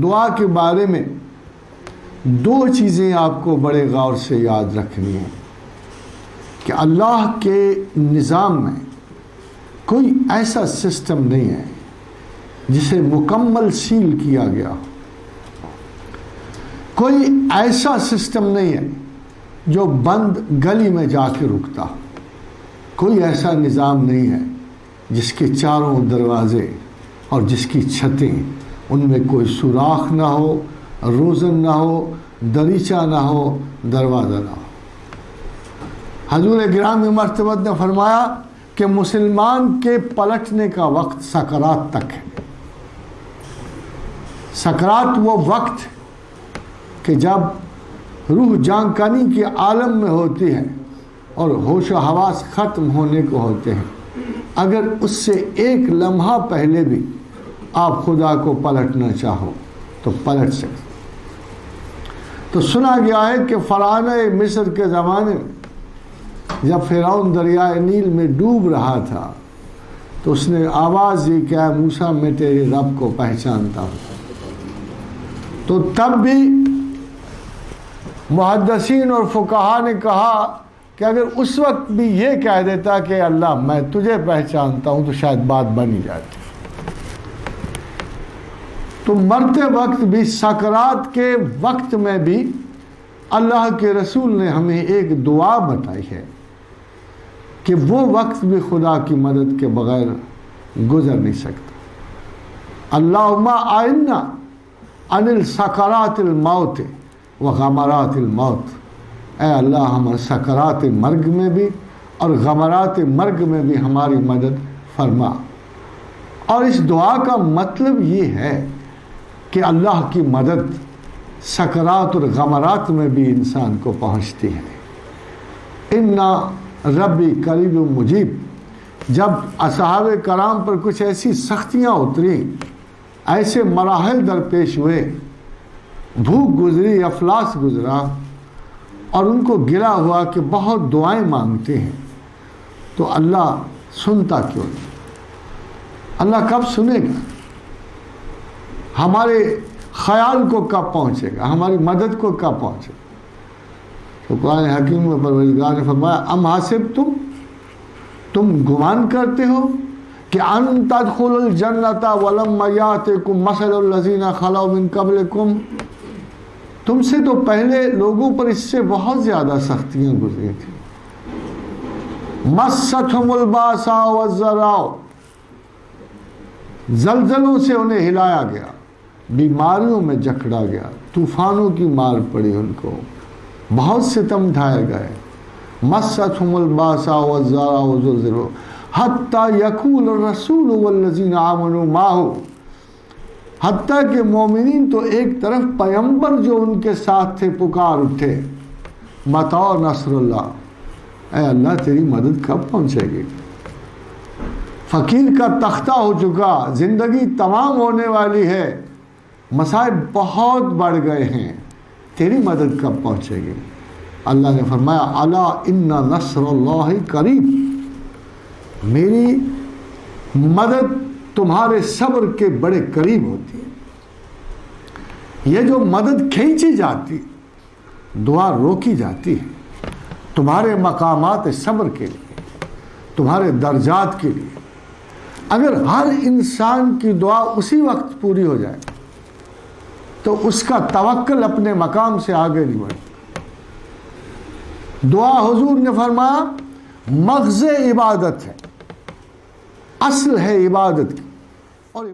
دعا کے بارے میں دو چیزیں آپ کو بڑے غور سے یاد رکھنی ہیں کہ اللہ کے نظام میں کوئی ایسا سسٹم نہیں ہے جسے مکمل سیل کیا گیا ہو. کوئی ایسا سسٹم نہیں ہے جو بند گلی میں جا کے رکتا ہو. کوئی ایسا نظام نہیں ہے جس کے چاروں دروازے اور جس کی چھتیں ان میں کوئی سوراخ نہ ہو، روزن نہ ہو، دریچہ نہ ہو، دروازہ نہ ہو. حضور گرامی مرتبت نے فرمایا کہ مسلمان کے پلٹنے کا وقت سکرات تک ہے. سکرات وہ وقت کہ جب روح جان کنی کے عالم میں ہوتی ہے اور ہوش و حواس ختم ہونے کو ہوتے ہیں. اگر اس سے ایک لمحہ پہلے بھی آپ خدا کو پلٹنا چاہو تو پلٹ سکتے. تو سنا گیا ہے کہ فرعون مصر کے زمانے میں جب فرعون دریائے نیل میں ڈوب رہا تھا تو اس نے آواز دی کہ اے موسیٰ میں تیرے رب کو پہچانتا ہوں. تو تب بھی محدثین اور فقہا نے کہا کہ اگر اس وقت بھی یہ کہہ دیتا کہ اللہ میں تجھے پہچانتا ہوں تو شاید بات بن ہی جاتی. تو مرتے وقت بھی، سکرات کے وقت میں بھی اللہ کے رسول نے ہمیں ایک دعا بتائی ہے کہ وہ وقت بھی خدا کی مدد کے بغیر گزر نہیں سکتا. اللہم اعنا عن السکرات الموت وغمرات الموت. اے اللہ ہمارے سکرات مرگ میں بھی اور غمرات مرگ میں بھی ہماری مدد فرما. اور اس دعا کا مطلب یہ ہے کہ اللہ کی مدد سکرات اور غمرات میں بھی انسان کو پہنچتی ہے. انا ربی قریب مجیب. جب اصحاب کرام پر کچھ ایسی سختیاں اتری، ایسے مراحل درپیش ہوئے، بھوک گزری، افلاس گزرا، اور ان کو گلا ہوا کہ بہت دعائیں مانگتے ہیں، تو اللہ سنتا کیوں نہیں؟ اللہ کب سنے گا؟ ہمارے خیال کو کب پہنچے گا؟ ہماری مدد کو کب پہنچے گا؟ تو قرآن حکیم میں پروردگار نے فرمایا ام حسبتم، تم گمان کرتے ہو کہ ان تدخلوا الجنۃ ولما یاتکم مثل الذین خلوا من قبلکم، تم سے تو پہلے لوگوں پر اس سے بہت زیادہ سختیاں گزری تھیں. مستہم الباساء والضراء، زلزلوں سے انہیں ہلایا گیا، بیماریوں میں جکڑا گیا، طوفانوں کی مار پڑی ان کو، بہت ستم ڈھائے گئے. مستہم الباساء والضراء وزلزلوا حتی یقول الرسول والذین آمنوا معہ، حتیٰ کہ مومنین تو ایک طرف پیغمبر جو ان کے ساتھ تھے پکار اٹھے متى نصر اللہ، اے اللہ تیری مدد کب پہنچے گی؟ فقیر کا تختہ ہو چکا، زندگی تمام ہونے والی ہے، مصائب بہت بڑھ گئے ہیں، تیری مدد کب پہنچے گی؟ اللہ نے فرمایا الا ان نصر اللہ قریب، میری مدد تمہارے صبر کے بڑے قریب ہوتی ہے. یہ جو مدد کھینچی جاتی، دعا روکی جاتی ہے تمہارے مقامات صبر کے لیے، تمہارے درجات کے لیے. اگر ہر انسان کی دعا اسی وقت پوری ہو جائے تو اس کا توکل اپنے مقام سے آگے نہیں بڑھے. دعا حضور نے فرمایا مغز عبادت ہے، اصل ہے عبادت کی. اور